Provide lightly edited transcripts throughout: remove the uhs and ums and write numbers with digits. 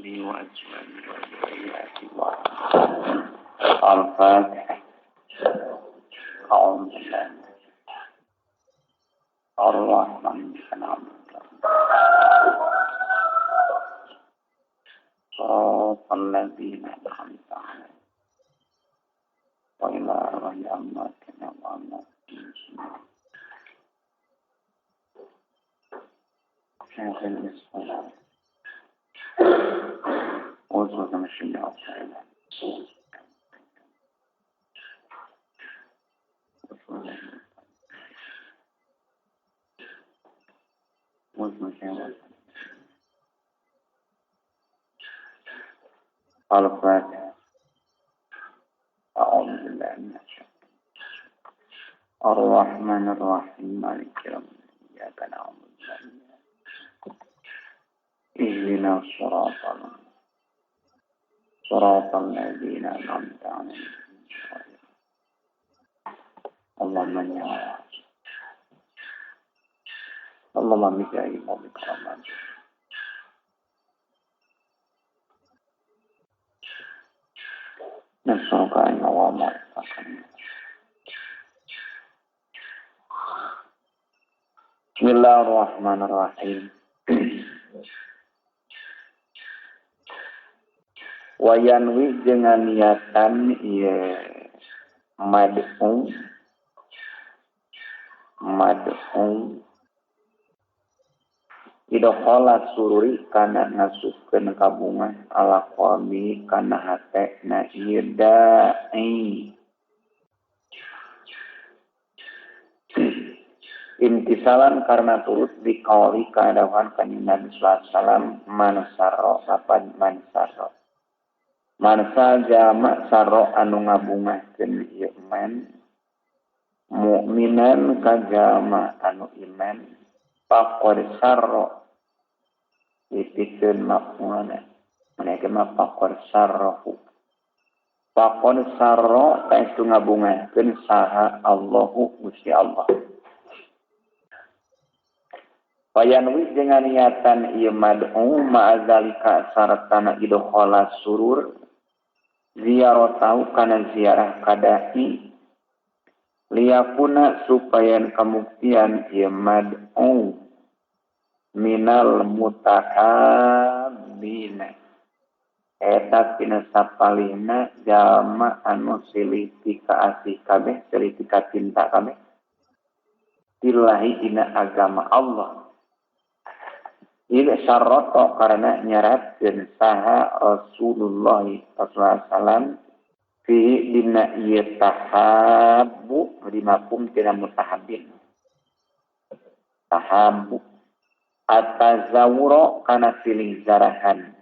به وأزواجه وذرياته الفاتحة. أعوذ بالله الرحمن الرحيم صراط الذين أنعمت عليهم وإلى رحمتنا وعلى شيخ الإسلام وزوج مشيئة الله الفاتحة. أعوذ بالله من الشيطان الرحمن الرحيم مالك يوم الدين إياك نعبد اهدنا صراط الذين أنعمت عليهم اللهم يا اللهم بجاه وبكرامة نسألك أن وامرك بسم الله الرحمن الرحيم wayanwi dengan niatan ya mad'u idokhala sururi kana ngasupkeun kabungan ala qalbi kana hate na yedai intisalan karena turut dikauli keadawan kanjeng Nabi sallallahu alaihi wasallam mansaro lapan mansaro mansa jama saro anu ngabungahkeun ieu man mukminan kajama anu iman faqad sarra itikeun maf'ulana manakeun mah faqad sarrahu faqad sarra saestu ngabungahkeun saha Allahu Gusti Allah wayanwi dengan niatan ieu mad'u ma'azalika saratana idkhala surur ziaratahu kana ziarah kadai liyakuna supaya kemuktian ieu mad'u minal mutahabbina eta tina sapalihna jalma anu silih tika asih kabeh silih tika cinta kabeh billahi dina agama Allah ila syarrata karena nyaratkeun saha Rasulullah sallallahu alaihi wasallam fi dina yatahabbu dimapung tina mutahabbin tahabbu atazawura kana silih zarahan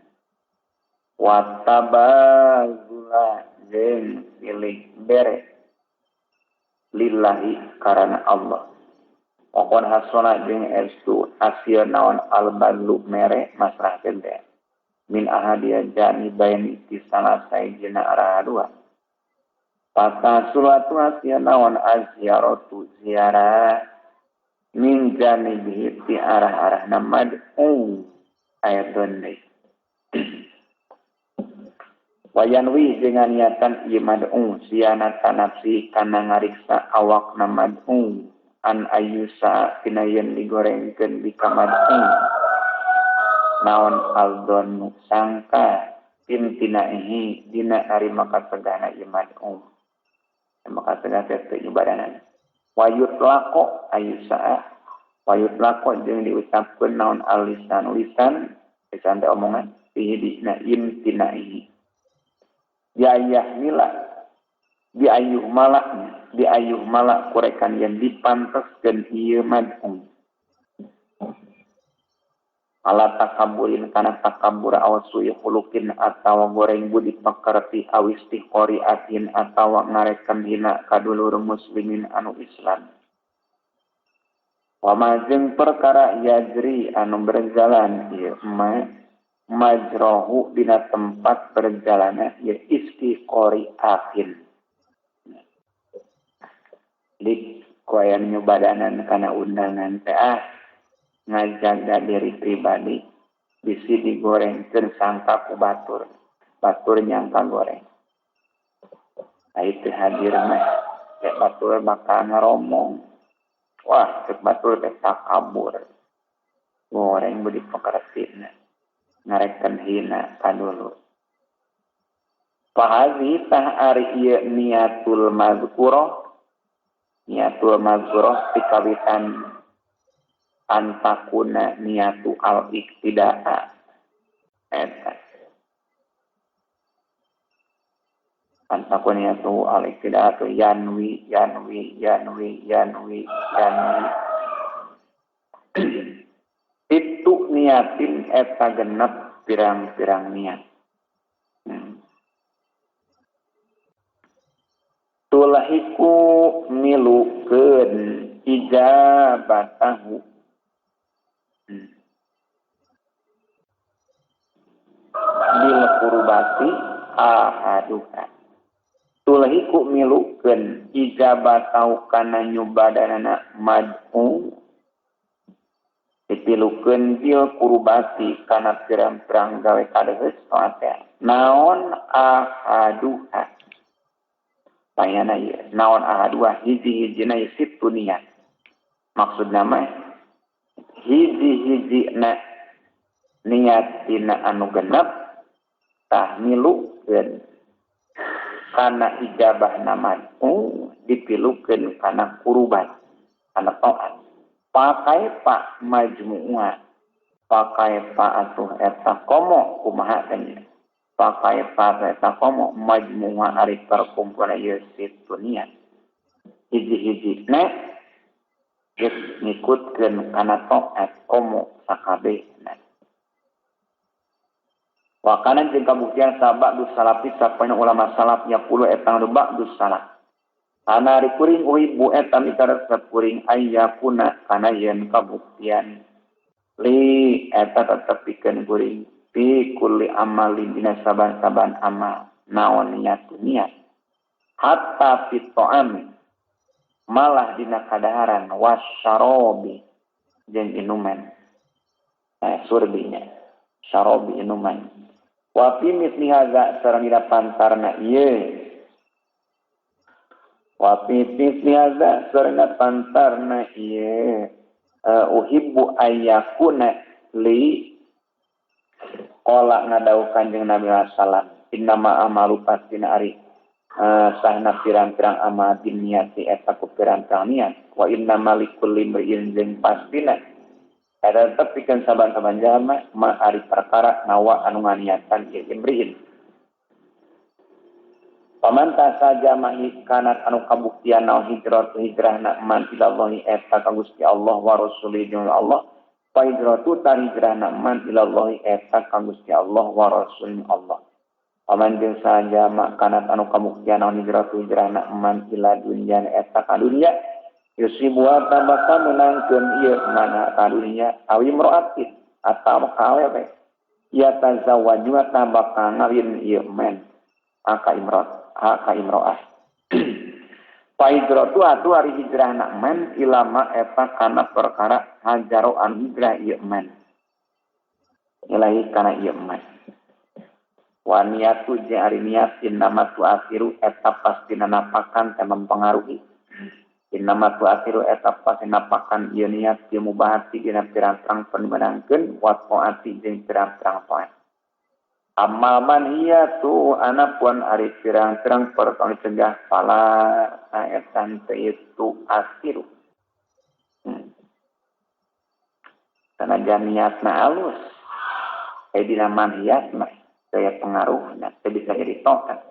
wa tabazula jeung silih bere lillahi karana Allah Okon hasona jeung estu asia naon al-badlu mere masrah teh min ahadia jani bain istisalah sayyidina arah dua pata sulatu asia naon aziaratu ziarah min jani bihi ti arah-arah namad ayat donde wayanwi dengan niatan ieu mad'u sianata nafsi kana ngariksa awak namad'u an ayusa tina yen digorengkeun di kamad'u naon aldon sangka tina ihi dina ari maka segana ieu mad'u maka segana teh ibadanan wayut lako ayusa wayut lako jeung diucapkeun naon alisan lisan teh omongan ihi dina tina ihi biayah mila biayuh malak kurekan yang dipanteskeun ieu mad'u ala takaburin kana takabur aw su'i khuluqin atawa goreng budi pakarti awis tiqoriatin atawa ngarekan hina kadulur muslimin anu Islam wa majeng perkara yajri anu berjalan ieu majrohu dina tempat berjalanna ya istiqoriatin lik koyan nyubadanan kana undangan teh ngajaga diri pribadi bisi digorengkeun sangka ku batur nyangka goreng. Itu hadir mah kayak batur bakal ngeromong. Wah, cek batur teh takabur. Goreng budi pekeresina. Ngarekan hina kadulu. Fahazi tah ari ieu niatul mazkurah. Niatul mazkurah pikawitan antakuna niatu al-iktida'a. Eta. Antakuna niatu al-iktida'a tu yanwi. Itu niatin eta genep pirang-pirang niat. Tulahiku milukeun ijabatahu. Bil kurubati ahaduha. Tulahiku milukeun ijabatahu kana nyubadanana mad'u. Dipilukeun bil kurubati kana pirang-pirang gawe kadeus teh. Naon ahaduha. Tanyana ieu, naon ahadua hiji-hijina situ niat. Maksudna mah hiji-hijina niat dina anu genep tah milukeun kana ijabahna mad'u dipilukeun kana kuruban kana taat. Pakai pak majmu'ah. Pakai pak atuh eta komo kumaha tanya. Pakai pak eta komo majmu'ah ari perkumpulan ieu situ niat. Hiji-hijina geus ngikutkeun kana taat komo sakabehna. Wa kana jeung kabuktian sabab dus salafi sapoina ulama salaf yaqulu eta nu ba'dus salaf. Ana ari kuring uhibu eta mitares kuring ayyakuna kana yen kabuktian li eta tetep pikeun kuring fi kulli amalin dina saban-saban amal naon niat hatta fi ta'ami malah dina kadaharan wasyarobi jeung inuman surbinya syarobi inuman wa fi misli hadza sareng dina pantarna ieu wa fi misli hadza sareng dina pantarna ieu uhibbu ayyakuna li qala ngadau Kanjeng Nabi sallallahu innama amalu pastina ari sahna pirang-pirang amal niati eta ku pirang-pirang niat wa innama likulli imrin jeung pastina ada tepikeun saban-saban jalma ma ari perkara nawa anu nganiatan ieu imrin. Pamanta saja mahikanan anu kabuktian naon hijrahna man ilallahi eta ka Gusti Allah wa rasulihi Allah. Fa hijratu hijrahna man ilallahi eta ka Gusti Allah wa rasulihi Allah. Paman jeung saja makanat anu kabuktian naon hijrahna man ila dunya eta ka dunya yusibu tabaka menangkeun ieu mana ka dunya awi mroatin atawa ka awewe ya tazawwaju tabaka ngawin ieu men aka imro'ah. Paidrotu atu ari hijrahna man ilama eta kana perkara hajaro an hijrah ieu man. Ilahi kana ieu man. Wa niatu je ari niat innama tu'athiru eta pasti napakan teh mempengaruhi. Innama tu'athiru eta pasti napakan ieu niat ieu mubahati dina pirang-pirang penmenangkeun wa taati jeung pirang-pirang taat. Amal man hiya tu anapun ari pirang-pirang perkara cegah pala aetan itu asiru. Sanajan niatna alus. Dina manhiyatna daya pengaruhna teu bisa jadi tokat.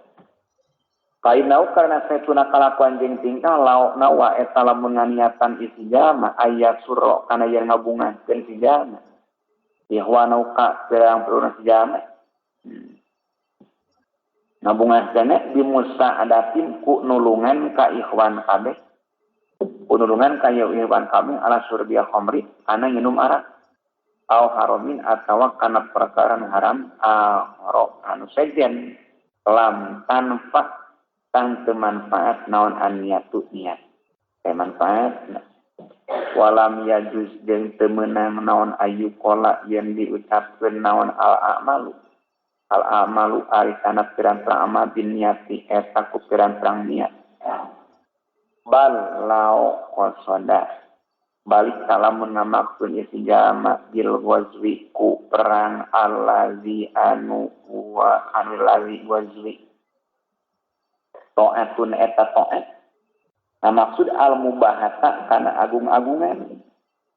Kainau karena setuna kalakuan jeung tingkah laukna wa eta lamun nganiatan isi jalma aya surro kana yen ngabungahkeun si jalma. Ihwanau ka pirang-pirang si jalma. Ngabungahkeun bimusa adatin ku nulungan ka ikhwan kabeh. Ku nulungan ka ikhwan kabeh ala surbiya khamri kana nginum arak. Au haramin atawa kana perkara haram aro anu sejen lam tanfa tang manfaat naon an niatu niat manfaat walam yajuz jeung teu meunang naon ayu qala yen diucapkeun naon al amalu ari kana pirang-pirang amal bin niati eta ku pirang-pirang niat bal lao qasada balik kalamun ngamaksud isi jama bil wazwi ku perang allazi anu wa anil lazi wazwi ta'atun eta ta'at maksud al mubahata kana agung-agungan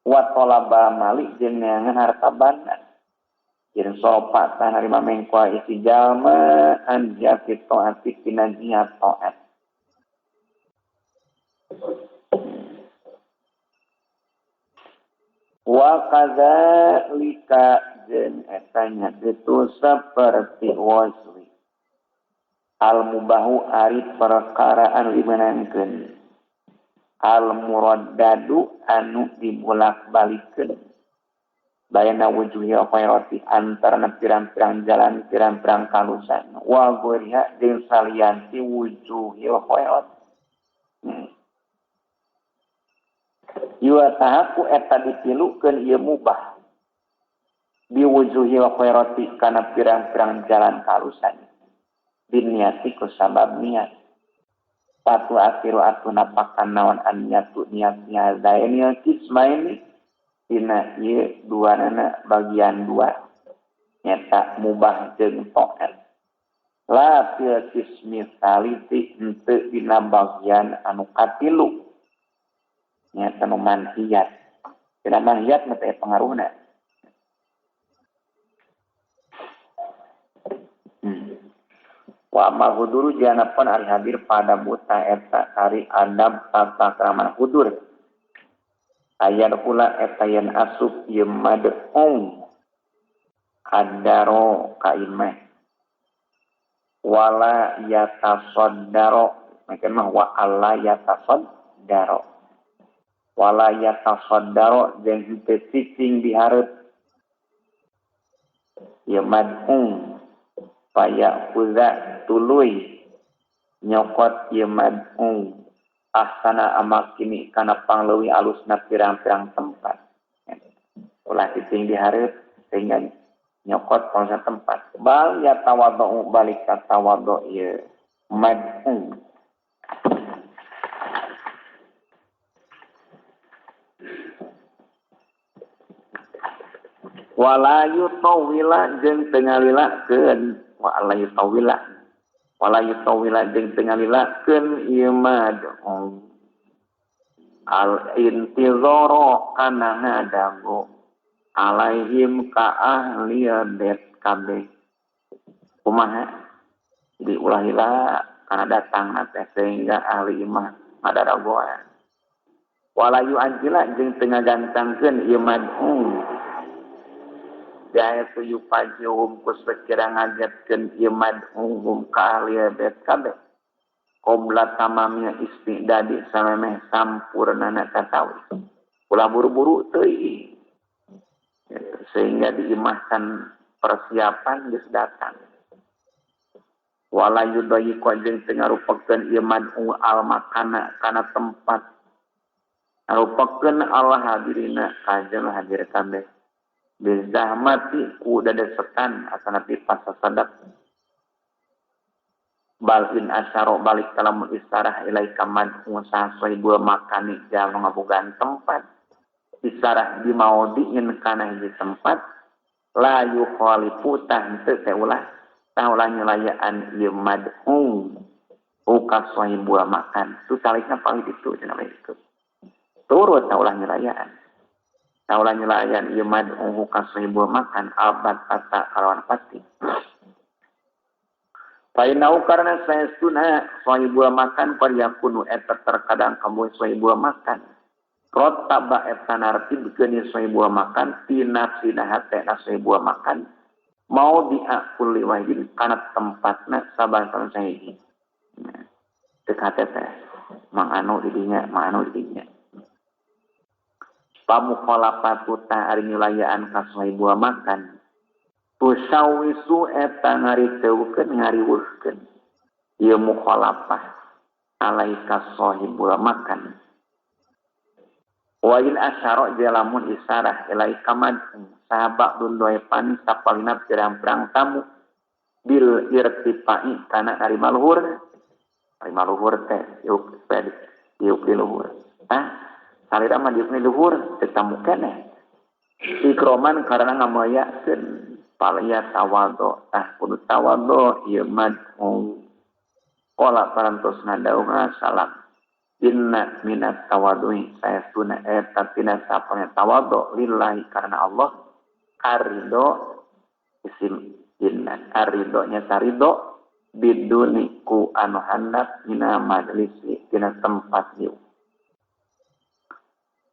wa talaba malik jeung neangan harta banda jeung sopa tah narima mengkoa isi jalma anja fi ta'ati tina jihad ta'at wa kadzalika jeung etanya itu seperti waswi al mubahu ari perkara anu dimenangkeun al muraddadu anu dibulak-balikeun bayana wujuhi khairati antarana pirang-pirang jalan pirang-pirang kalusan wa ghairiha jeung salianti wujuhi khairat tahaku eta ditilukeun ieu mubah biwujuhi khairati kana pirang-pirang jalan kalusan biniati ku sabab niat patu akhiru atuna pakan naon an niatu niatnya zaini kismaini dina ieu duanana bagian dua nyata mubah jeung ta'at la fil qismi salisi henteu dina bagian anu katilu nyata nu manhiyat dina manhiyat mah teh pengaruhna wa amal huduru janapan ari hadir pada buta eta ari adab tata krama hudur ayat kula eta yen asup ieu mad'um adaro kaimah wala yatasaddaro maksudna wa alla yatasaddaro wala yatasaddaro jeung teu cicing dihareup ieu mad'um paya kuza tuluy nyokot ieu mad'um ahsana amakini kana pangleuwih alusna pirang-pirang tempat ulah cicing dihareup sehingga nyokot pangsa tempat bal ya tawadhu balik ka tawadhu ieu mad'um wala yutawila jeung teu ngalilakeun wala yutawila jeung teu ngalilakeun ieu mad'um al intizara kana ngadago alaihim ka ahli adat kabeh kumaha jadi ulah hila kana datang teh sehingga ahli imah madaragoan wala yu'ajila jeung teu ngagantangkeun ieu mad'um jaya tuyu pajuhum ku sekira ngajatkeun ieu mad'um ka ahli adat kabeh qobla tamamnya istidadi samemeh sampurnana katawi ulah buru-buru teuing sehingga diimahkan persiapan geus datang wala yudayi ku jeung teu ngarupakeun ieu mad'u al makana kana tempat ngarupakeun Allah hadirina kajeng hadir kabeh bizahmati ku dadesekan asanapi pasasadap balin asyara balik kalamun istarah ilaika mad'u sahibul makani jalma ngabogaan tempat isarah di maudhi'in kana hiji tempat la yukhalifu tah teu ulah nyelayaan ieu mad'u uka sahibul makan tu salihna paling itu cenah itu turut ulah nyelayaan ieu mad'u uka sahibul makan albat ata kalawan pasti fainau karena saestuna sahibul makan paryakunu eta terkadang kamu sahibul makan rotaba eta narti bikeun sahibul makan tinafsina hatena sahibul makan mau diakul liwajin kana tempatna sabantan sahiji teu hate teh manganu didinya pamukhalafatu ta ari nyulayaan ka sahibul makan tusawisu eta ngariweuhkeun ieu mukhalafah alaika sahibul makan Wa in asyara jalamun isarah ilai kamad sahabak dundoy pan sapalina pirang-pirang tamu bil irtifai kana narima luhur teh yuk ped yuk di luhur salira mah diuk di luhur tetamu keneh ikroman karena ngamayakeun palaya tawadhu kudu tawadhu ieu mad qala parantosna daunga salam inna minat tawadui saya tuna tina sapanya tawadhu lillahi karena Allah arido isim inna aridonya tarido biduni ku anu handap mina majlisi tina tempat ieu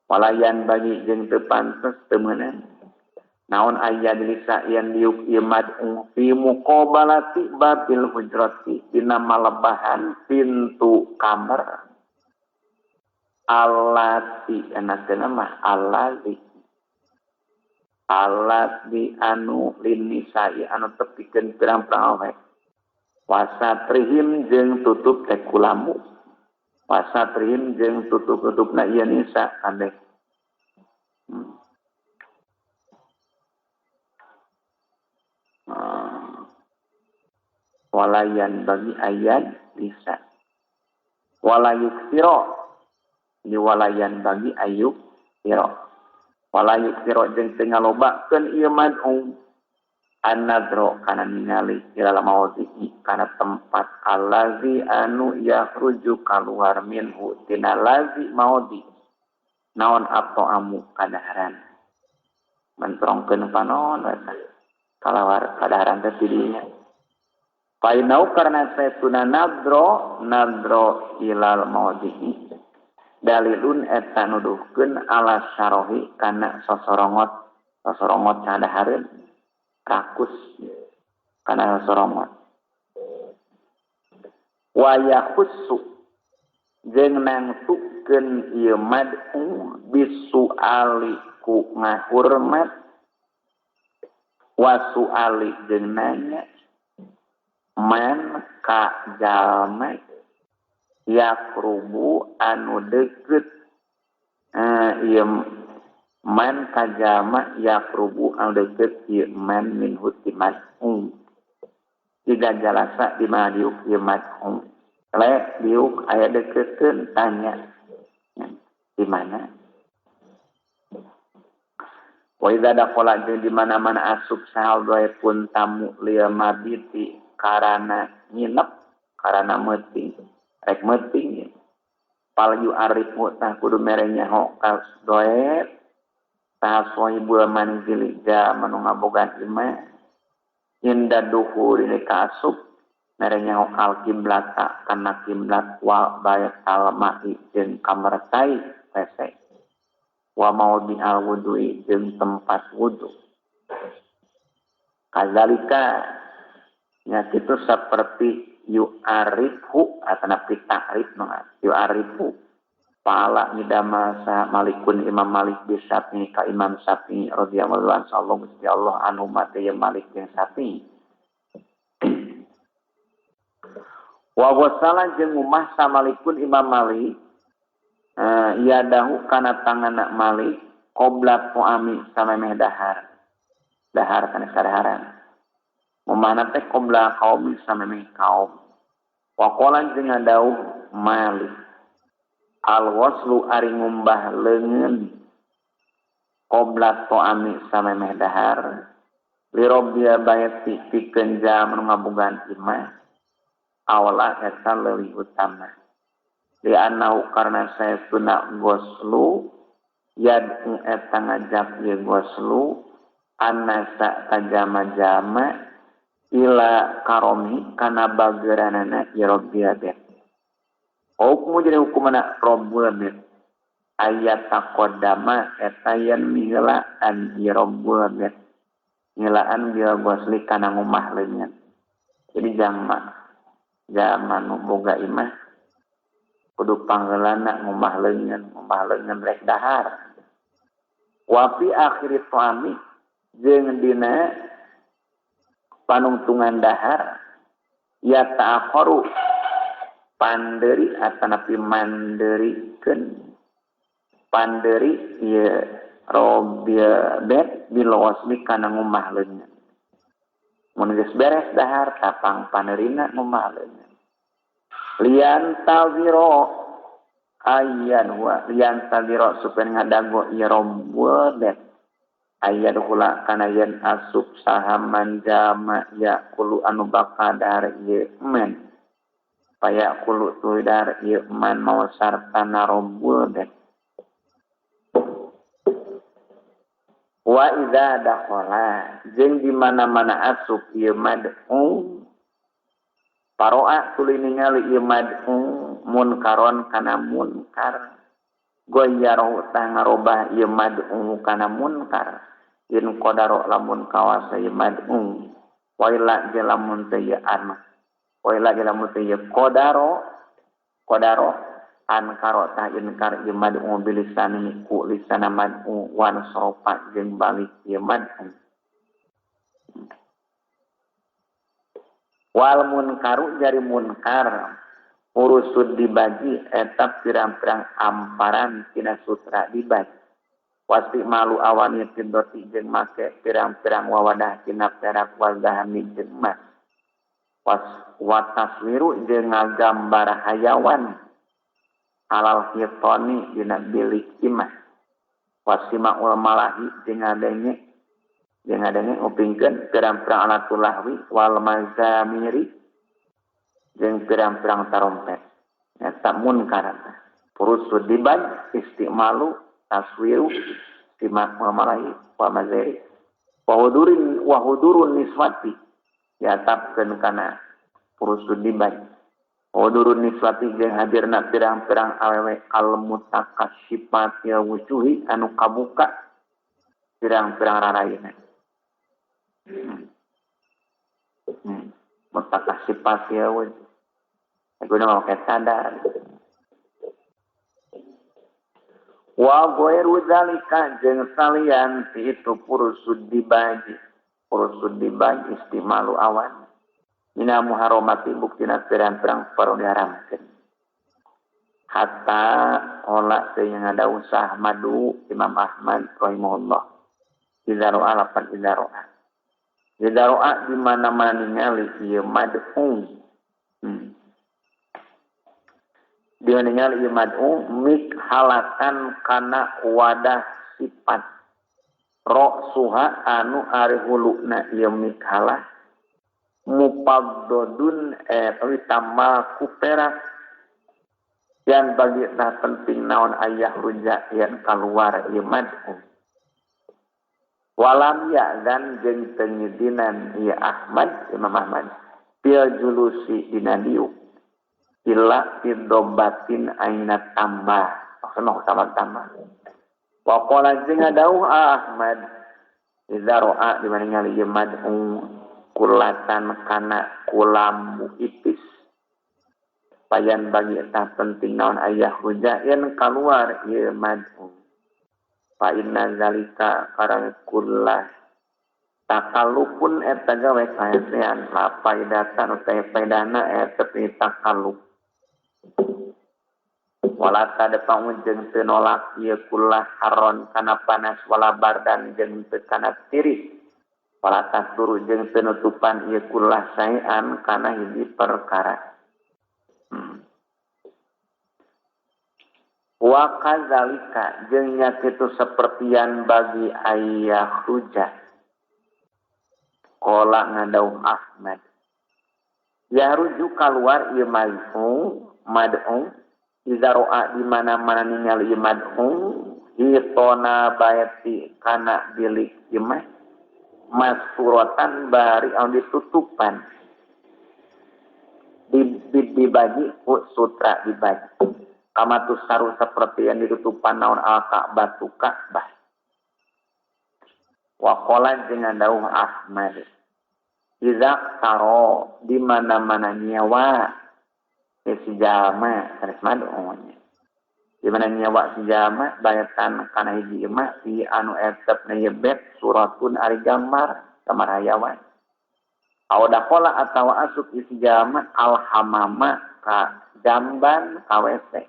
walayan bagi jeung teu pantes teu meunang naon aya dilisa yan diuk ieu mad'u fi muqabalati babil hujrati dina malebahan pintu kamar alati anasena mah alati anu linisai anu tepikeun pirang-pirang awet wasatrihim jeung tutup teh kulamu wasatrihim jeung tutup-tutupna ieu nisa kabeh walayan bagi ayat bisa walayuk siro di walayan bagi ayuk siro walayuk siro jeung teu ngalobakeun ieu mad'u an-nadro kana ningali ilal maudhi'i kana tempat allazi anu yakhruju kaluar minhu tina lazi maudhi naon atau amu kadaharan mentrongkeun panon eta kalawar kadaharan teh tidinya painau karena saytuna nadro ilal maudhi'i dalilun eta nuduhkeun ala syarahi kana sosorongot kadahareun rakus kana sosorongot wa yakhussu jeung nangtukeun ieu mad'u bisuali ku ngahurmat wa suali jeung nanya man ka jalma yakrubu anu deukeut ieu man ka jalma yakrubu anu deukeut ieu man min hutimat jika jalasa di mana diuk ieu mad'u le diuk aya deukeutkeun tanya di mana wa idza daqala jeung di mana-mana asup sahal doe pun tamu lieu mabiti karana nginep karana meuting rek meuting pal yu arifu tah kudu mere nyaho ka doe tah soibul manzili ja manu ngabogan imah inda duhur ini kaasup mere nyaho al kiblata kana kiblat wa bayat al ma'i jeung kamar tai pese wa maudi al wudu'i jeung tempat wudu kadzalika nya kitu saperti yu arifu atana ta'rif yu arifu pala ngidama sa malikun Imam Malik bisapi ka Imam Syafi'i radhiyallahu anhu sallallahu Gusti Allah anu mate ya Malik jeung Syafi'i wa wasala jeung umah sa malikun Imam Malik yadahu kana tanganna Malik qobla puami samemeh dahar kana sadaharan umana teh qobla qaum samemeh kaum wa qala jeung ngadauh Malik al-waslu ari ngumbah leungeun qobla puami samemeh dahar li rabbiya bayati pikeun jalma ngabogan imah awala eta leuwih utama li annahu karna saytuna goslu yad'u eta ngajak ye goslu annasa kajama-jama ila karomi kana bageuranana ya rabbiya bet hukum jadi hukumana rabbul bet ayat taqaddama eta yen mihlaan ya rabbul bet ngilaan dia gosli kana ngumah leungeun jadi zaman boga imah kudu panggeulana ngumah leungeun rek dahar wa fi akhir tuami jeung dina panungtungan dahar ya ta'akharu panderi atanapi manderikeun panderi ieu robia bet bilawasmi kana ngumah leungeun. Mun geus beres dahar tapang panderina ngumah leungeun. Lian tawiro ayan wa lian tawiro supaya ngadago ieu robia bet ayat hula kana yen asup sahaman jama ya kulu anu bakadar ieu men. Paya kulu tudar ieu man mau sartana robia bet. Wa idza dakhala jeung di mana-mana asup ieu mad'u paroa tuluy ningali ieu mad'u munkaron kana munkar goyaro tah ngarobah ieu mad'u kana munkar in qadaro lamun kawasa ieu mad'u waila ge lamun teu ieu waila ge lamun teu ieu qadaro an karota inkar ieu mad'u bilisani ku lisana mad'u wan soropa jeung balik ieu mad'u wal munkaru jari munkar urusud dibagi eta pirang-pirang amparan tina sutra dibagi wasti malu awani tidoti jeung make pirang-pirang wawadah tina perak wal dahami jeung emas wataswiru jeung ngagambar hayawan alal hitoni dina bilik imah wasima ul malahi jeung ngadenge ngupingkeun pirang-pirang alatul lahwi wal mazamiri jeung pirang-pirang tarompet eta munkar purusud dibaj istimalu taswiru simak ul malahi wa mazari wa hudurun niswati yatapkeun kana purusud dibaj Odurun niswati jeung hadirna pirang-pirang awewe al-mutakassifat ya wujuhi anu kabuka pirang-pirang rarayna. Mutakassifat ya wujuh. Guna mau sadar. Wa ghairu zalika jeung salian ti itu purusud dibaji. Purusud dibaji istimalu awan. Mina muharramati buktina pirang-pirang perlu diharamkeun. Hatta ola teu ngada usah madu Imam Ahmad rahimahullah. Idaroa lapan idaroa. Idaroa di mana-mana ningali ieu mad'u. Dia ningali ieu mad'u mik halatan kana wadah sifat. Ro suha anu ari huluna ieu mik halah mupaddodun tapi tambah kuperak yang bagi nah penting naon ayah rujak yang keluar ieu mad'u walam ya dan jeung tengidinan ieu Imam Ahmad fil julusi dina diuk illa fidobatin aina tambah maksudna tambah wa qala jeung ngadauh Ahmad idza ra'a di mana ningali ieu mad'u kulatan kana kulambu ipis payan bagi eta penting naon ayah hujain keluar ieu mad'u fa inna zalika karang kullah takallupun eta gawe kaesean la faidatan utai faidana eta takallub wala tadfa'u jeung teu nolak ieu kullah haron kana panas wala bardan jeung teu kana tiris wala tasduru jeung penutupan ieu kullah saean kana hiji perkara. Wa kadzalika jeung nya kitu sapertian bagi ayah hujah. Qala ngadauh Ahmad. Ya rujuk keluar ieu mad'u iza ro'a di mana-mana ningali ieu mad'u hitona baiti kana bilik imah masfuratan bari anu ditutupan dibagi sutra dibagi kamatus saru seperti yang ditutupan naon al-Ka'bah tu Ka'bah wa qala jeung dawuh Ahmad iza taro di mana-mana nyawa si jalma sanes mad'unya di mana nyawa si jalma bayatan kana hiji imah si anu etepna yebet suratun ari gambar hayawan awda qala atawa asuk isi jalma al hamama ka jamban ka WC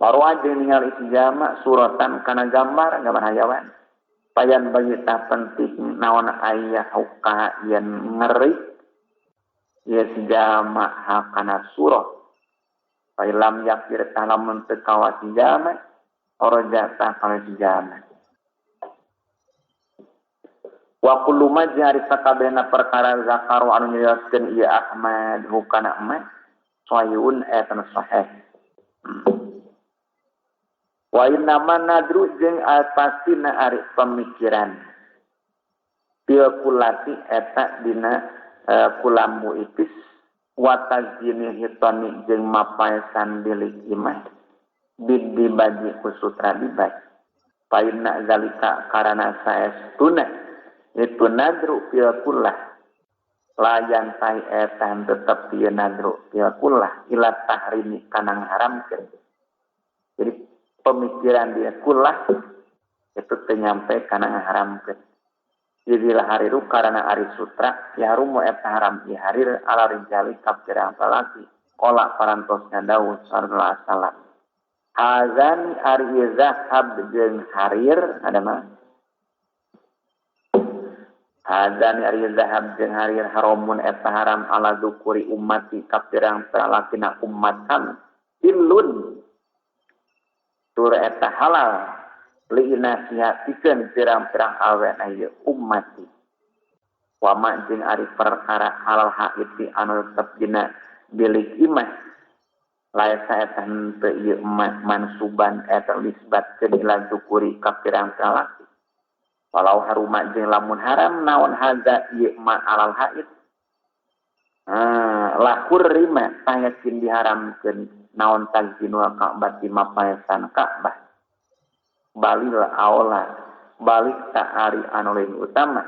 Marwa jeung ningali sijama suratan kana gambar hayawan. Payan bagi tah penting naon aya huka yen ngeri ieu sijama hakana surah. Pailam yakir tah lamun teu kawa sijama oroja tah kana sijama. Wa kullu majari sakabehna perkara zakaru anu nyerioskeun ieu Ahmad hukana Ahmad sahihun etan sahih. Wa inna man nadru jeung pastina ari pemikiran bil kulati eta dina kulambu ipis wa tazini hitani jeung mapaesan bilik imah dibagi kusutra dibagi paina zalika karana saestuna itu nadru bil kullah layan tai eta tetep ieu nadru bil kullah ila tahrimi kana ngaharamkeun. Jadi pemikiran dia kullah itu tenyampe karena ngaharamkeun. Jadi hariru karena ari sutra ya harum eta haram di harir ala rijali kapirang laki olah parantosna Daud sallallahu alaihi wasallam. Hazan ari zahab jeung harir ada mah. Hazan ari zahab jeung harir haramun eta haram ala dzukuri ummati kapirang lakina ummatan illun tur eta halal li nasihatikeun pirang-pirang awen ieu ummati wa ma jeung ari perkara halal haiti anu tetep dina bilik imah laisa eta teu ieu mansuban eta nisbatkeun ila dzukuri ka pirang-pirang laki walau haruma jeung lamun haram naon hadza ieu ma alal hait lahur rima tayakin diharamkeun naon tazkinul Ka'bah di mapaesan Ka'bah balil aula balik ta'ari anu lain utama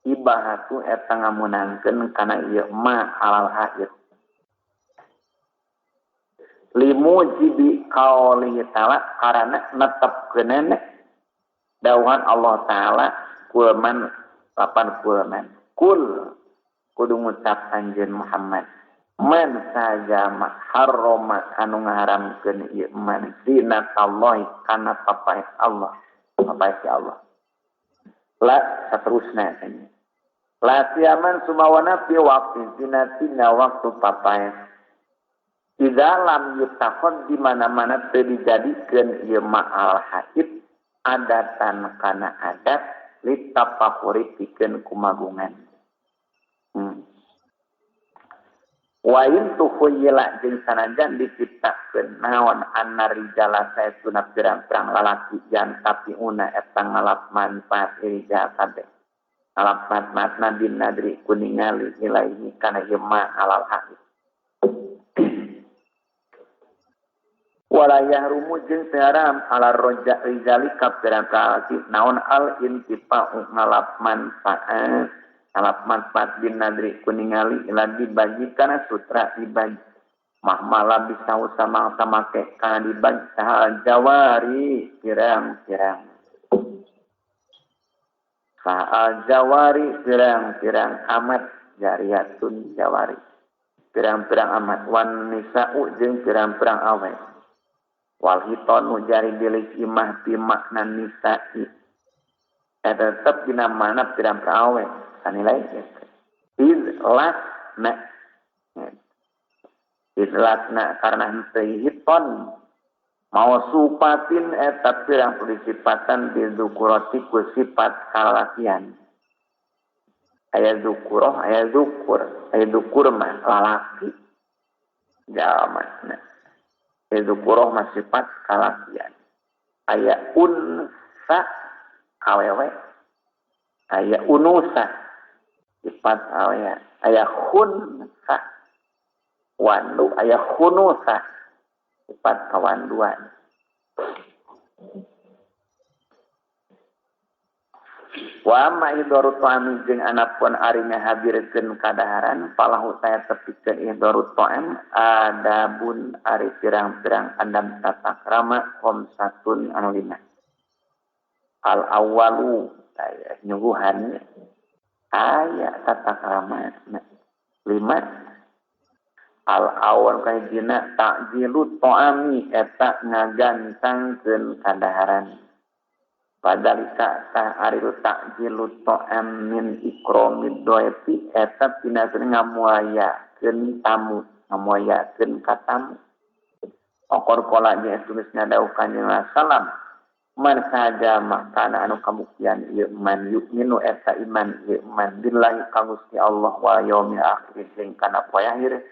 ibahatu eta ngamunangkeun kana ieu ma halal haid limu jibi qauli ta'ala karana netepkeunana dawuhan Allah taala kulman lapan kulman kul kudu ngucap anjeun Muhammad man saja harrama anu ngaharamkeun ieu man zinatallahi kana papaes Allah papaes Allah la saterusna tanya la siaman sumawana fi waqti zinatina waktu papaes di dalam yutakhod di mana-mana teu dijadikeun ieu ma'al haid adatan kana adat litafakuri pikeun kumagungan. Wain tuhuyila jeung sanajan diciptakeun naon anna rijala saestuna pirang-pirang lalaki jan tapi una eta ngalap manfaat irija kabeh ngalap manfaatna bin nadri kuningali ilaihi kana ieu ma halal haid wala yahrumu jeung teu haram ala rijali ka pirang-pirang lalaki naon al intifa'u ngalap manfaat alap manfaat bin nadri kuningali ila dibagi kana sutra dibagi mahmala bisa usama make kana dibagi sahal jawari pirang-pirang sahal jawari pirang-pirang amat jariyatun jawari pirang-pirang amat wan nisa'u jeung pirang-pirang awe wal hitonu jari bilik imah bi makna nisa'i tetep dina mana pirang-pirang awe nilai izlatna karena henteu hiton mau supatin eta pirang disipatan bizukurati ku sifat kalalakian aya zukuroh aya zukur mah lalaki jamakna aya zukuroh mah sifat kalalakian aya unsa awewe aya unusa sifat awaya aya khunsa wandu aya khunusa sifat kawanduan wa amma idharut ta'am jeung anapun arinya habirkeun kadaharan palahu saya tepikeun idharut ta'am adabun ari pirang-pirang adab tata krama khamsatun anu lima al awwalu aya nyuguhan aya tata krama 5 al-awal kahijina takjilut to'ami eta ngagantangkeun kadaharan. Padalika tah arilu takjilut to'am min ikromid doepi eta pinakeun ngamuayakeun tamu, ngamuayakeun ka tamu. Okor pola nya tulisna dawuh Kanjeng Rasulullah man saja makana anu kabuktian ieu man yu'minu eta iman ieu man billahi ka Gusti Allah wa yaumil akhir jeung kana poe akhir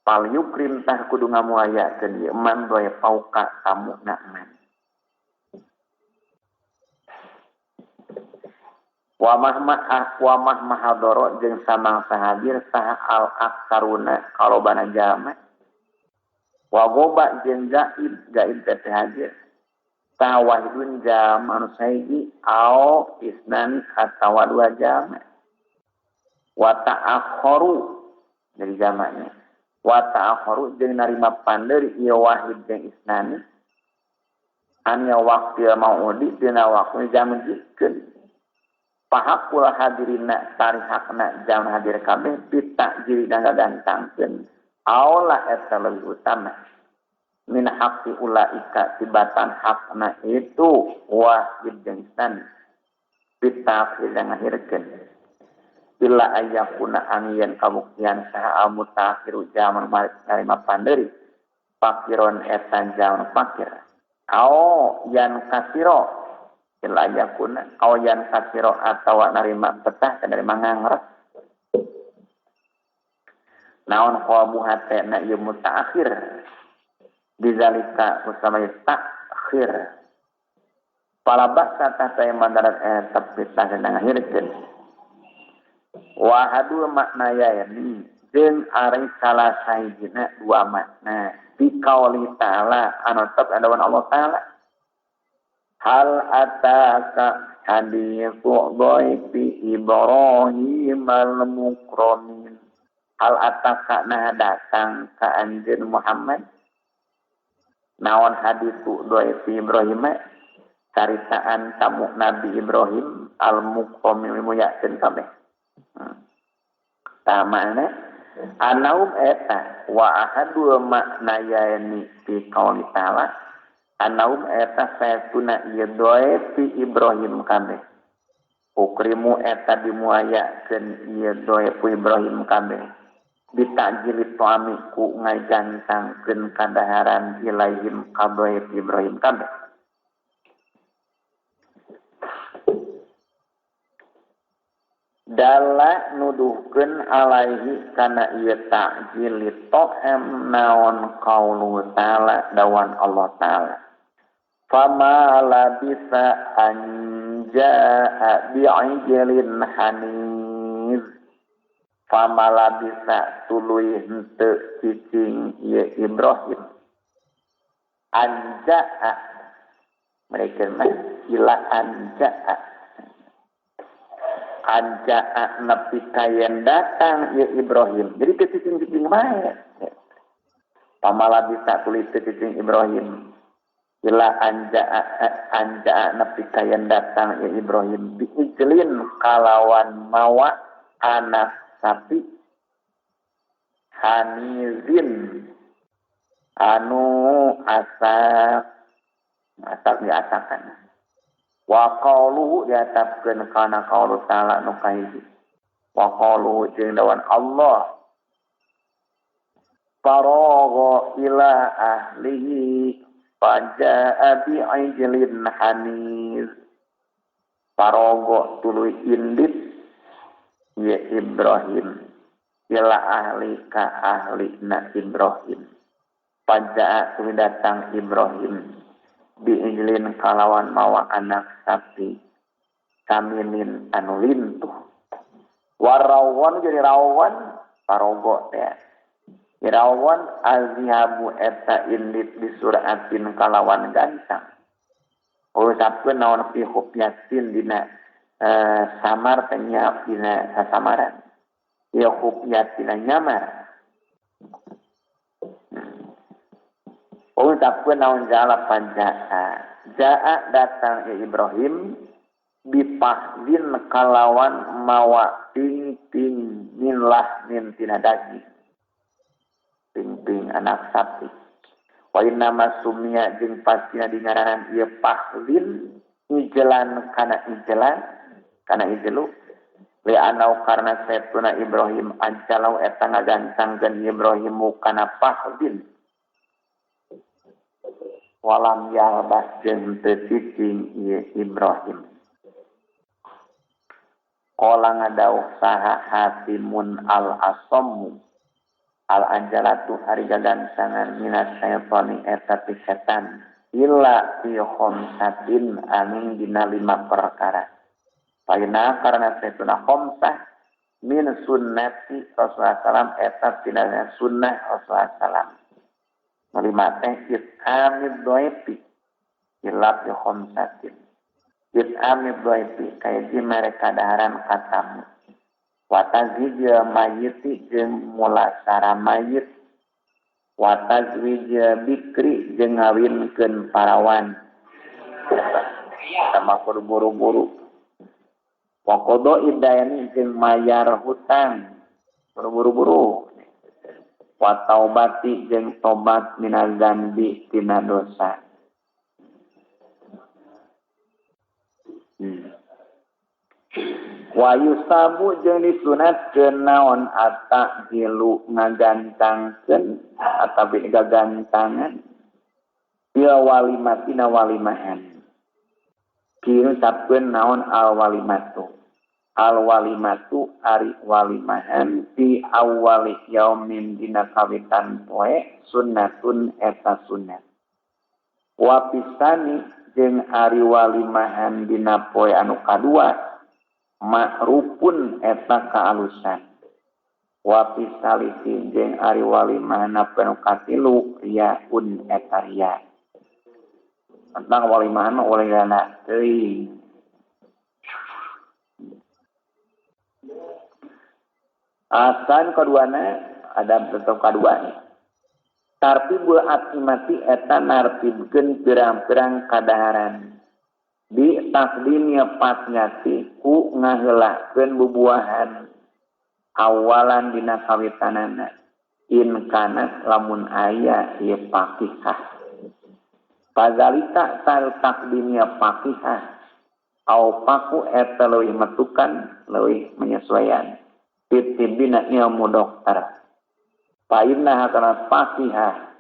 pal yukrim tah kudu ngamuayakeun ieu man doe pauka tamuna man. Wa mahma hadoro jeung samangsa hadir saha al aksaruna kalobana jalma. Wa goba jeung gaib teh hadir. Tawahidun jam anu saiji au isnan atawa dua jam. Wa ta'akharu dari jamaknya. Wa ta'akharu jeung narima pandeuri ieu wahid jeung isnani. Anya waqti maudi dina waqtu jam jikeun. Pahakul hadirina tarihakna jam hadir kabeh pita jiri dangga gantangkeun. Aula eta lebih utama min haqqi ulaika tibatan hakna itu wahid jeung isnan pita yang ngahirkeun illa ayyakuna angin kabuktian saha al-mutakhiru jaman marima pandeuri pakiron eta jaman pakir au yan kasiro illa ayyakuna au yan kasiro atawa narima petah narima ngangres naon qamu hatena ieu mutaakhir bizalika usama takhir pala baksa tata yang mandarat tapi tangga ngahirkeun wa hadu makna yani jeung ari salah sahijina dua makna di qauli ta'ala anu tetep adawan Allah taala hal ataka hadithu dhaifi Ibrahim al-mukramin hal ataka nah datang ka anjeun Muhammad naon hadithu dhaifi Ibrahim caritaan tamu Nabi Ibrahim al-mukramin muyakeun kabeh tamana anaum eta wa ahadu makna yani fi qauli ta'ala anaum eta saytuna ieu dhaifi Ibrahim kabeh ukrimu eta dimuayakeun ieu dhaifi Ibrahim kabeh ditajili tuami ku ngajantangkeun kadaharan ilaihim kabeh Ibrahim kabeh dalla nuduhkeun alaihi kana ieu ta'jil ta'am naon qaulu ta'ala dawan Allah ta'ala fama labisa anja bi'ijlin haniz famala bisa tuluy henteu cicing ieu Ibrahim anjaa mereka mah ila anjaa nepi kayen datang ieu Ibrahim jadi ke cicing-cicing bae famala bisa tuluy cicing Ibrahim ila anjaa nepi kayen datang ieu Ibrahim biijlin kalawan mawa anak sapi hanizin anu asap diasakan wa qauluhu diatapkeun kana qaulu ta'ala nu kahiji wa qauluhu jeung dawan Allah faragha ila ahlihi faja'a bi'ijlin haniz faragha tuluy indit ya Ibrahim ila ahli ka ahlina Ibrahim pada tuluy datang Ibrahim biijlin kalawan mawa anak sapi kaminin anu lintuh warawan jadi rawan parogo teh rawan azhabu eta indit bisuratin kalawan gancang usapkeun naon fi hubyatin dina samar tanya dina sasamaran ya hubyat dina nyamar ucapkeun naon jala jaa datang ya Ibrahim bipahdin kalawan mawa ting min tina daging anak sapi. Wa inna masumia jeung pastina dingaranan ieu pahlin ijelan kana ijelu li anau karna saytuna Ibrahim ancalau eta ngagancangkeun Ibrahim kana pahlin walam yalbas jeung teu cicing ieu Ibrahim. Qala ngadauh saha Hatimun al-Asammu al-anjalatu ari gagancangan minas syaitani eta ti setan illa fi khamsatin angin dina 5 perkara. Paina karena saytuna khamsah min sunnati Rasulullah sallam eta tina sunnah Rasulullah sallam. Melima teh it'amid dhaifi illa fi khamsatin. It'amid dhaifi kaiji mereka daharan katamu. Watazwija mayiti jeung mulasara mayit. Watazwija bikri jeung ngawinkeun parawan. Sama buru-buru. Wakodo idayani jeung mayar hutang. Buru-buru. Wataubati jeung tobat minaz zambi tina dosa. Wa yusabu jeung disunatkeun naon at-ta'jilu ngagancangkeun atawi gagancangan ieu walimatina walimahan. Kieu sapkeun naon al-walimatu. Al-walimatu ari walimahan fi awwali yaumin dina kawitan poe sunnatun eta sunnat. Wa pisani jeung ari walimahan dina poe anu kadua ma'rufun eta kaalusan. Wa pisalisi jeung ari walimahna penu katilu yaun eta ria. Tentang walimahan oleh dana teuing. Asan kaduana ada bentuk kaduana. Tartibul atimati eta nartibkeun pirang-pirang kadaharan. Di takdimnya patnyati ku ngaheulakeun bubuahan awalan dina kawitanana in kana lamun aya ieu pakihah pazalika sal takdimnya pakihah au paku eta leuwih metukan leuwih menyesuaian titibina ilmu dokter painna kana pakihah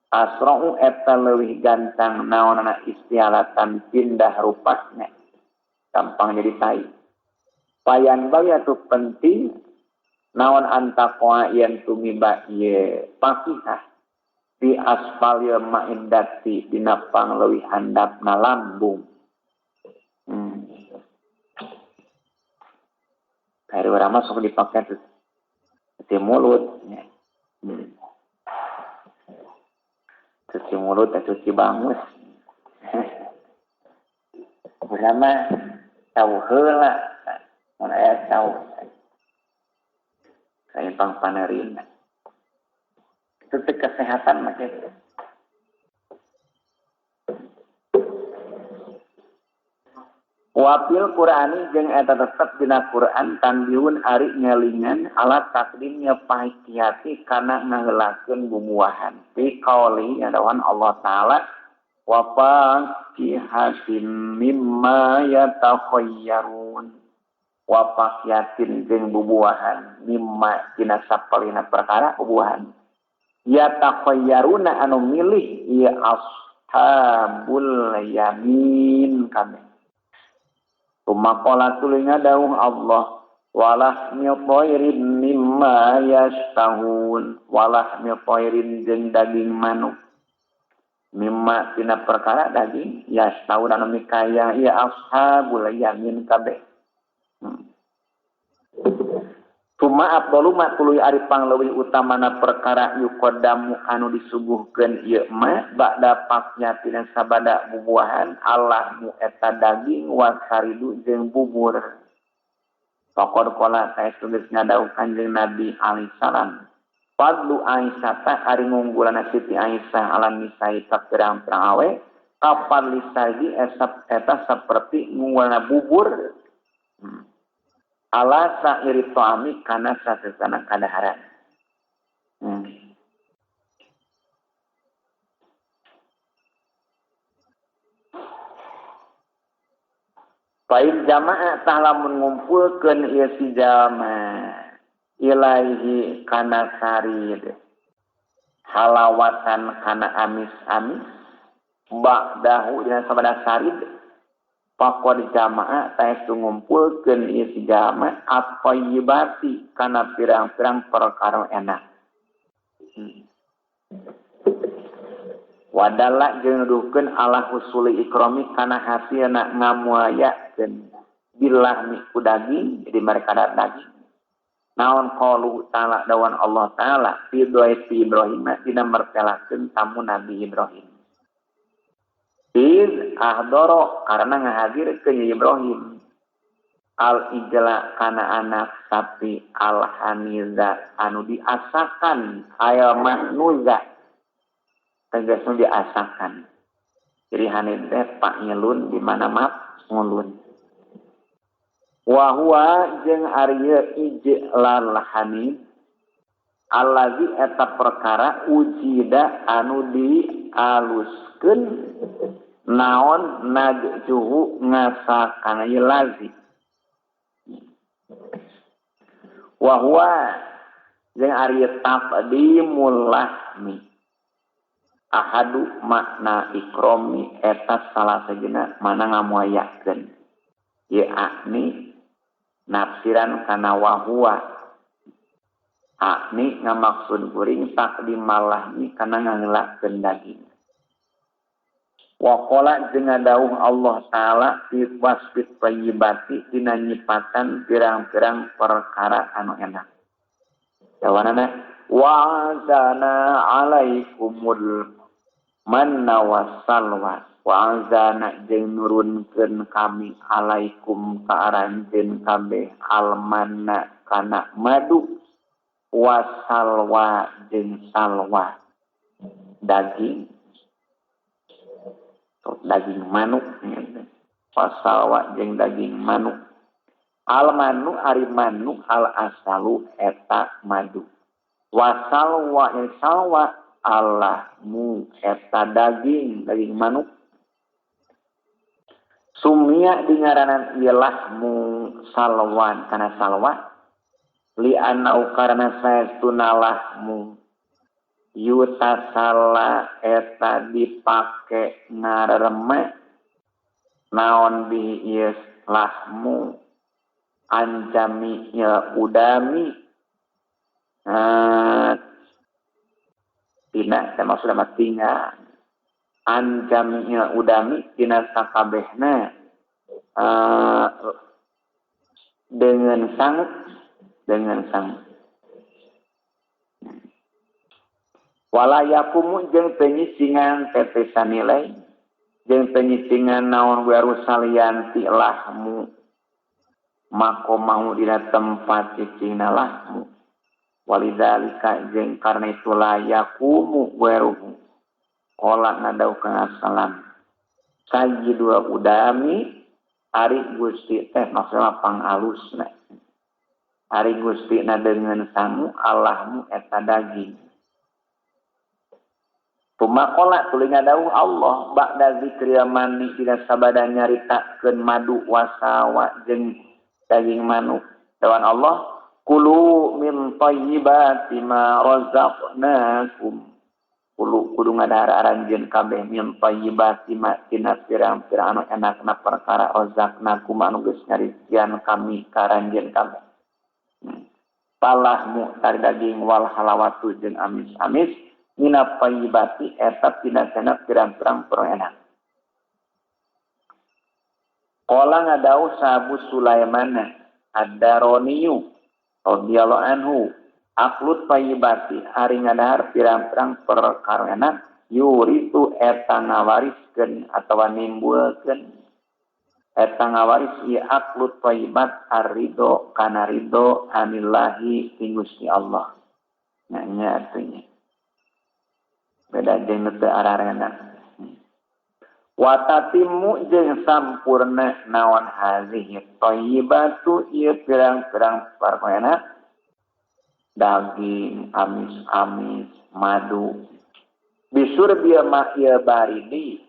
asra'u eta leuwih gantang naonana istialatan pindah rupanya gampang jadi tai. Payan bayatu penting naon antaqwa yen tumiba ieu pakihah di asfal ya maindati dina pangleuwih handapna lambung. Hari urang mah sok dipake di mulut nya. Cuci mulut dan cuci bangus. Bersama tahu heula, mun aya tahu. Kaimpang panerin. Itu kesehatan mah kitu. Wafil Qur'ani jeung eta tetep dina Qur'an tanbiun ari ngelingan alat takdimnya pahitiati kana ngaheulakeun bubuahan. Fi qauli adawan Allah taala wa faqihatin mimma yatakhayyarun. Wa faqihatin jeung bubuahan mimma dina sapalina perkara bubuahan. Yatakhayyaruna anu milih ieu ashabul yamin kami. Tumakola tulinga dawuh Allah walah miyotairin mimma yastahun walah miyotairin jeung daging manuk mimma tina perkara daging yastahun anu mikaya ya ashabul yamin kabeh. Tuma abdulu ma tuluy ari pangleuwih utamana perkara yuqaddamu anu disuguhkeun ieu mah ba'da paknya tina sabada bubuahan Allah mu eta daging wasaridu jeung bubur. Faqad qala saestugeus ngadawuh Kanjeng Nabi alaihi salam. Fadlu Aisyah ta ari ngunggulana Siti Aisyah alam nisai pirang-pirang awe kapal lisagi eta saperti ngunggulana bubur. Ala sa'iri to'ami kana sasesana kadaharan. Pain jamaah lamun ngumpulkeun ieu si jalma ilaihi kana sarid halawatan kana amis-amis ba'dahu dina sabada sarid pakod jamaah taestu ngumpulkeun ieu si jalma at-thayyibati kana pirang-pirang perkara enak. Wadalla jeung nuduhkeun ala husuli ikrami kana hasilna ngamuayakeun bilahmi ku daging jadi mereka ada daging. Naon qaulu ta'ala dawan Allah ta'ala fi dhaifi Ibrahim dina mertelakeun tamu Nabi Ibrahim. Iz ahdara karena ngahadirkeun Ibrahim al-ijla kana anak sapi al-haniza anu diasakan aya mahnuza tegasna diasakan. Jadi hanid teh pak nyelun di mana map ngulun. Wa huwa jeung arieu ijlal hanid allazi eta perkara ujida anu dialuskeun naon najjuhu ngasakana ieu lazi. Wa huwa jeung arieu taqdimul lahmi ahadu makna ikromi eta salah sejeuna mana ngamuayakeun yakni nafsiran kana wahwa akni ngamaksud kuring takdim malahni kana ngangelakeun daging. Wa qala jeung dawuh Allah taala fi wasfit thayyibati dina nyipatan pirang-pirang perkara anu enak. Dawanana wa zana alaikumul manna wassalwa wa anzalna jeung nurunkeun kami alaikum ka aranjeun kabeh almanna kana madu wassalwa jeung salwa daging manuk wassalwa jeung daging manuk almanu ari manuk al asalu eta madu wasalwa salwa Allahmu eta daging manuk sumia dingaranan ilahmu salwan kana salwa li anau karena saestuna lahmu yutasalla eta dipake ngareme naon bi ieu lahmu anjami ya udami tina sama sudah matinga anjaminya udami tina sakabehna dengan sang walayakumu jeung penyisingan tetesan nilai jeung penyisingan naon waru salianti lahmu makomahu dina tempat cicingna lahmu walidzalika jeung karna itu layakumu waruhu qala ngadau kana salam sayyidul udami ari Gusti teh maksudna pangalusna ari Gusti na dengan sangu Allahmu eta daging pumakola tuluy ngadau Allah ba'da zikri mani dina sabada nyaritakeun madu wasawa jeung daging manuk dawan Allah kulu min thayyibati ma razaqnakum kulu kudu ngadahar aranjeun kabeh min thayyibati ma tina pirang-pirang anu enakna perkara razaqnakum anu geus nyarisieun kami ka aranjeun kabeh palahmu tari daging wal halawatu jeung amis-amis mina thayyibati eta tina kana pirang-pirang perkara enak. Qala ngadau sahabu Sulaiman ad-Daroniyu radhiyallahu anhu aklut thayyibati ari ngadahar pirang-pirang perkara enak yuritu eta ngawariskeun atawa nimbulkeun eta ngawaris ieu aklut thayyibat ar-ridho kana ridho anillahi ti Gusti Allah nya artinya beda jeung teu ararena watatimu jeung sampurna naon hazihi thayyibatu ieu pirang-pirang perkara daging amis-amis madu bisur biya ma ieu baridi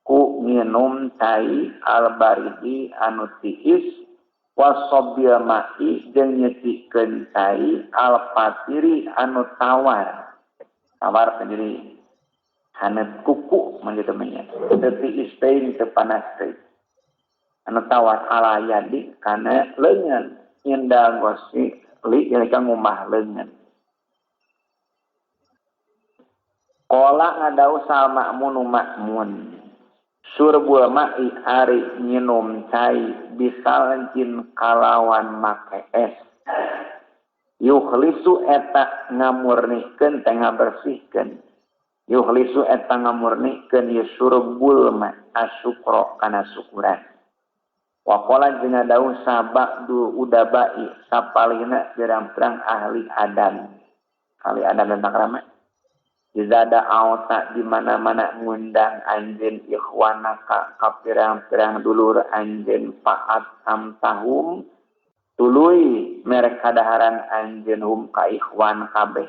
ku nginum cai al-baridi anu tiis wasobil ma'i jeung nyetikeun cai al-patiri anu tawar. Tawar sendiri haneut kuku mangkitu nya. Teu tiis teuing teu panas teuing. Anu tawar ala yadi kana leungeun inda gosi li yang ngumah leungeun. Qala ngadaus sal ma'mun ma'mun. Surbul ma'i ari nginum cai bisal jin kalawan make es. Yukhlisu eta ngamurnikeun teh ngabersihkeun. Yukhlisu eta ngamurnikeun ya surbul ma asyukra kana syukuran. Wa qala jeung ngadaus sabadu udabai sapalina pirang-pirang ahli adam. Ahli adam dan takrama. Izada auta di mana-mana ngundang anjeun ikhwanaka ka pirang-pirang dulur anjeun faat amtahum tuluy merek kadaharan anjeun hum ka ikhwan kabeh.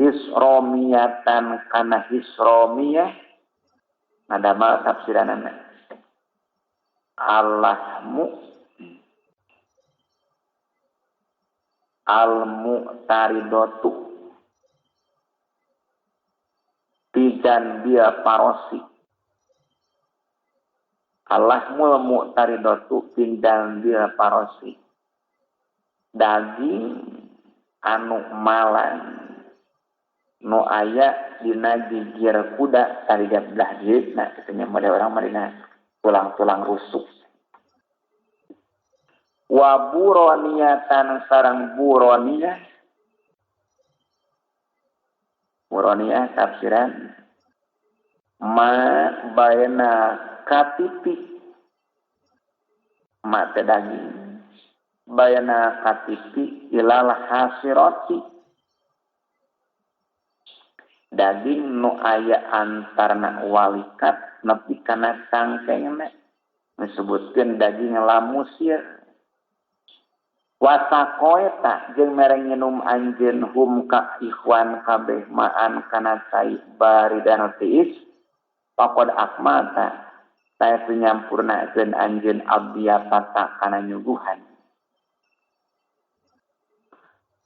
Hisromiyatan kana hisromiyah ngadama tafsiranana. Allahmu al-mu'taridatu pijan dia parosi. Allahmul mu'taridatu pijan dia parosi. Daging anu malan nu aya dina gigir kuda tadi belah jeutna katanya model orang marina tulang-tulang rusuk. Wa buroniyatan sareng buroniyah. Buroniyah tafsiran ma baina katipi ma daging baina katipi ilal hasirati daging nu aya antarna walikat nepi kana cangkengna disebutkeun daging lamusir. Wasakoeta jeung mere nginum anjeun hum ka ikhwan kabeh maan kana cai baridan tiis faqad akmata saya penyampurnakeun anjeun abdiyatata kana nyuguhan.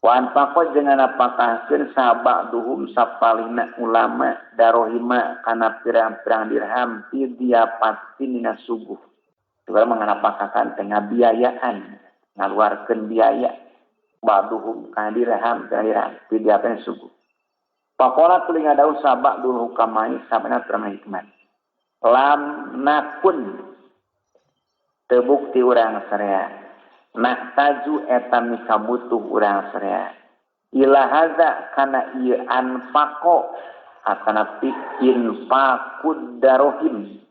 Wan faqad jeung napakahkeun sabaduhum sapalina ulama darohima kana pirang-pirang dirham ti diapatin dina subuh. Tuh manganapakakan teh ngabiayaan ngaluarkeun biaya baduhum kana dirham pidiapan subuh. Pakola tuluy ngadaus sabak dulu hukamai sabana terang hikmat. Lam nakun tebukti urang sarea. Nahtaju eta mikabutuh urang sarea. Ila hadza kana ieu anfaqo akana pikin faqud darohim.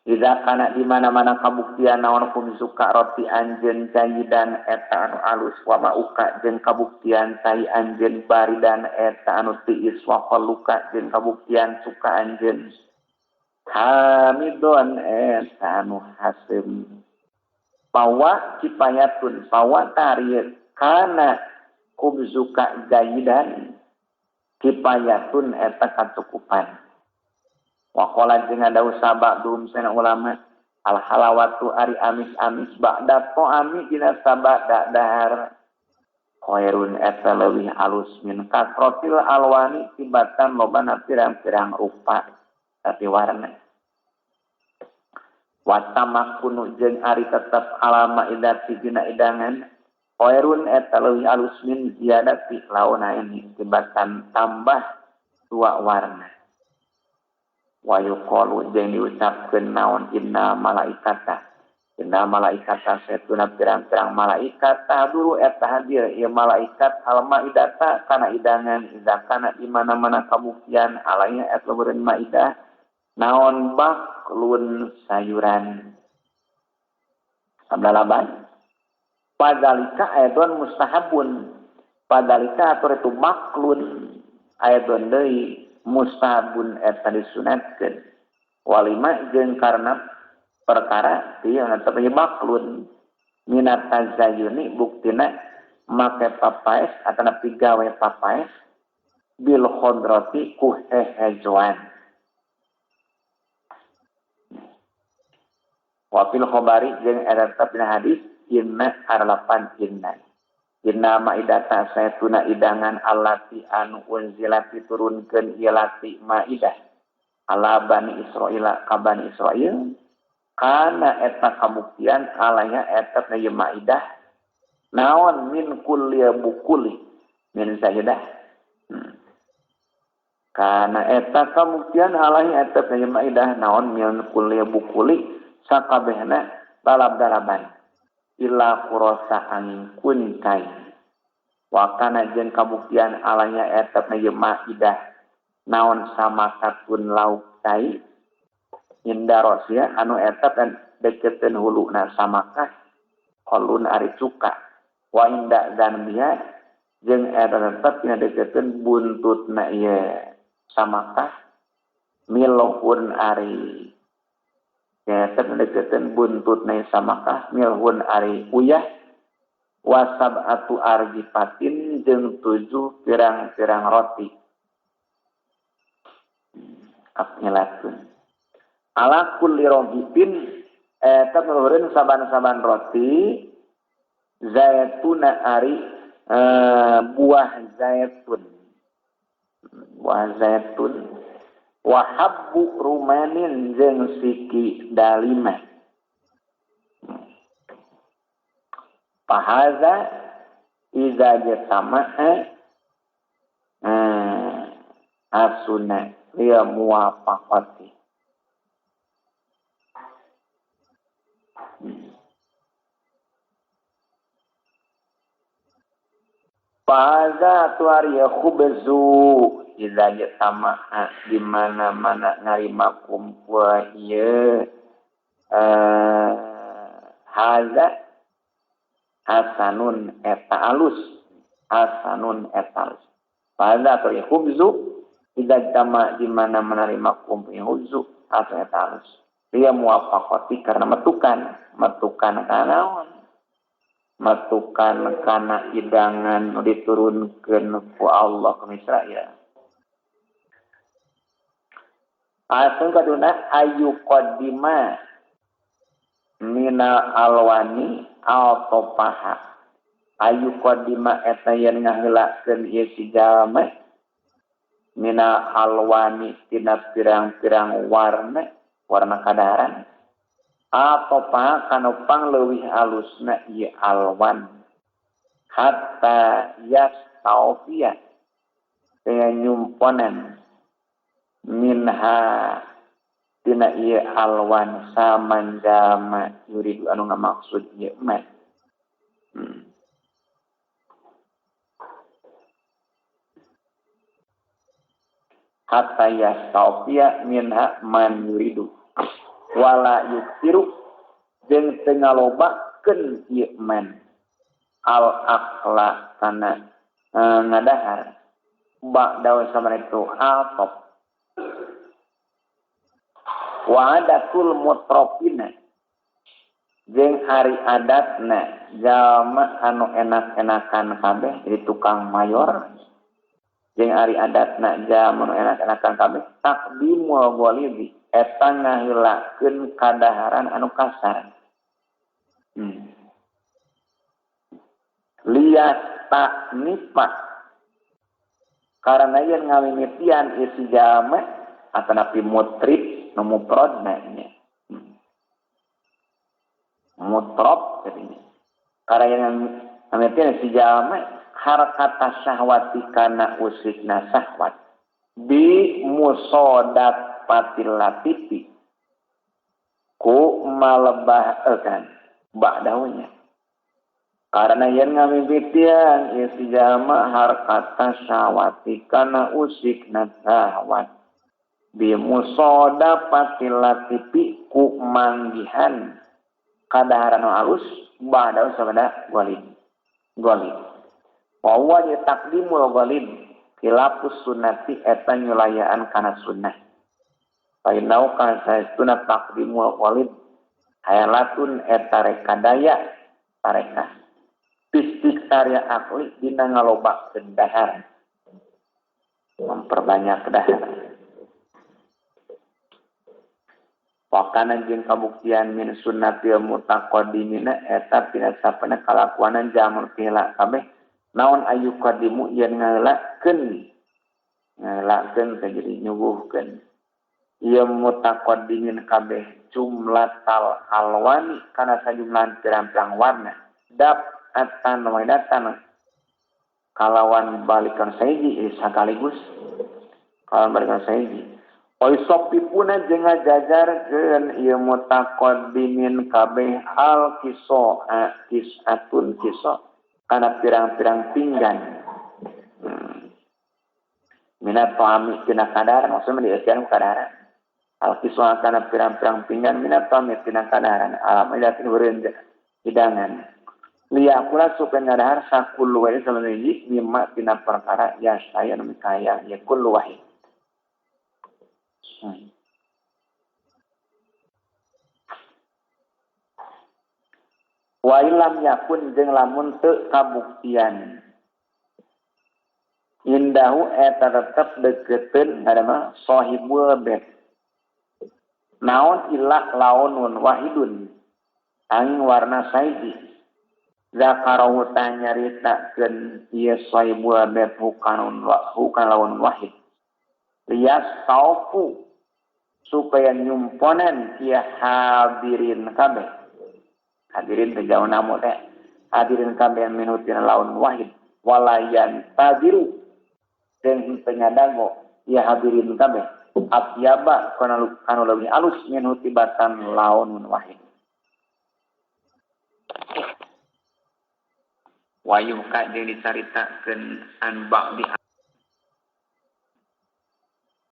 Ida kana di mana-mana kabuktian naon kum suka roti anjeun jayidan eta anu alus wa mauka jeung kabuktian tai anjeun baridan eta anu tiis wa qaluka jeung kabuktian suka anjeun hamidon eta anu hasim pawa kipayatun pawa tarieu kana kum suka jayidan kipayatun eta kacukupan. Waqala jeung ngadaus sabadum sana ulama al halawatu ari amis-amis ba'da ta'ami dina sabada dahar khairun eta leuwih alus min kasrotil alwani tibatan lobana pirang-pirang rupa tapi warna. Wa tamakkunu jeung ari tetep alama idati dina idangan khairun eta leuwih alus min ziyadati launa ini tibatan tambah dua warna. Wa yuqalu jeung diucapkeun naon inna malaikata setuna pirang-pirang malaikat dulu eta hadir ieu malaikat al-maidata kana idangan idza kana di mana-mana kabuktian alainya et leureun maidah naon baklun sayuran abdalaban padalika aidon mustahabun padalika atur itu baklun aidon deui mustahabun eta disunatkeun walima jeung karena perkara ieu teu baklun minat tazayyuni buktina make papaes atau pigawe papaes bil khodrati ku hehejoan. Wa fil khabari jeung eta tetep dina hadis inna arlapan inna. Inna maidata saytuna idangan allati anu unzilat diturunkeun ieu lati maidah ala bani Israil ka bani Israil kana eta kabuktian alanya eta na maidah naon min kulli bukuli min sajadah. Kana eta kabuktian alanya eta na maidah naon min kulli bukuli sakabehna balab-balaban illa kurasa angin kuntai wakana jeung kabuktian alanya eta na maidah naon sama katun lauk tai indarosia anu eta dan deketeun huluna samakah kolun ari cuka wa inda dan dia jeung eta tetep dina deketeun buntutna ieu samakah milhun ari eta deketeun buntutna samakah milhun ari uyah wasabatu argipatin jeung 7 pirang-pirang roti apnyelatkeun ala kulli rogipin eta nuhurun saban-saban roti zaituna ari buah zaitun wa habbu rumanin jeung siki dalima pahaza iza jatama'a asuna liya muwafaqati. Pahaza tuariya khubzu idza jatama'a di mana-mana narima kumpul ieu haza hasanun eta alus pahaza tuariya khubzu idza jama di mana menerima kumpul khubzu hasan eta alus dia muwafaqati karena metukan kana matukan kana idangan diturunkeun ku Allah ka Israil. Asal kaduna ayu qaddima mina alwani al-topaha. Ayu qaddima eta yen ngaheulakeun ieu si jalma mina alwani tina pirang-pirang warna kadaharan. Apa kana pangleuwih alusna ieu alwan hatta yastawfiya dengan nyumponan minha tina ieu alwan samanjama yuridu anu ngamaksud ieu mah hatta yastawfiya minha man yuridu wala yuksiru jeung teu ngalobakeun ieu man al akla kana ngadahar ba'da samaritu atop wa adatul mutrofina jeung ari adatna jalma anu enak-enakan kabeh jadi tukang mayor jeung ari adatna jalma anu enak-enakan kabeh taqdimul ghalidhi eta ngaheulakeun kadaharan anu kasar. Lias tak nipa karena yen ngawimitian isi jalma atanapi mutrib nu mufradna nya. Mutrab jadinya. Karena yen ngawimitian isi jalma harakata syahwati kana usikna syahwat bi musodat patil latifi ku malebahkan ba'dahnya karena yang ngamimitian isi jalma harkata syawati kana usik nasahwat bi musoda patil latifi ku manggihan kadaharan alus ba'dahu sabada walid wa huwa taqdimul walid khilafus sunnati eta nyulayaan kana sunnah. Painau kan saestuna taqdimul walid hayalatun eta rekadaya tareka pistik karya akli dina ngalobakeun dahar memperbanyak dahar. Wakana jeung kabuktian min sunnatil mutaqaddimina eta tina sapana kalakuanan jamal pila kabeh naon ayu qadimu yen ngalakeun jadi nyuguhkeun ieu mutaqaddimin kabeh jumlatal alwani kana sajumlah pirang-pirang warna dap atan wadatan kalawan balikan saiji sakaligus kalawan balikan saiji oi sopipuna jeung ngajajarkeun ieu mutaqaddimin kabeh al kisatun kiso kana pirang-pirang pinggan minat pahami tina kadar maksudna dieukeun kadaran al kiso kana pirang-pirang pinggan minat pahami tina kadaran alam idatin eureun hidangan liya kula supaya ngadahar sakullu wahid salawiji mimma tina perkara ya saya nu kaya ya kullu wahid. Wa ilam yakun jeung lamun teu kabuktian indahu eta tetep deukeuteun ngadama sahibul bait naon ilah launun wahidun angin warna saiji zakarahu ta nyaritakeun ieu sahibul bait bukan lawan wahid lias taufu supaya nyumponan kia hadirin kabeh hadirin tejauh namu teh hadirin kabeh minutin lawan wahid walayan tadiru jeung penyadago ya hadirin kabeh atyaba kana leuwih alus minuti batan lawan wahid wayuh ka jeung dicaritakeun an ba'di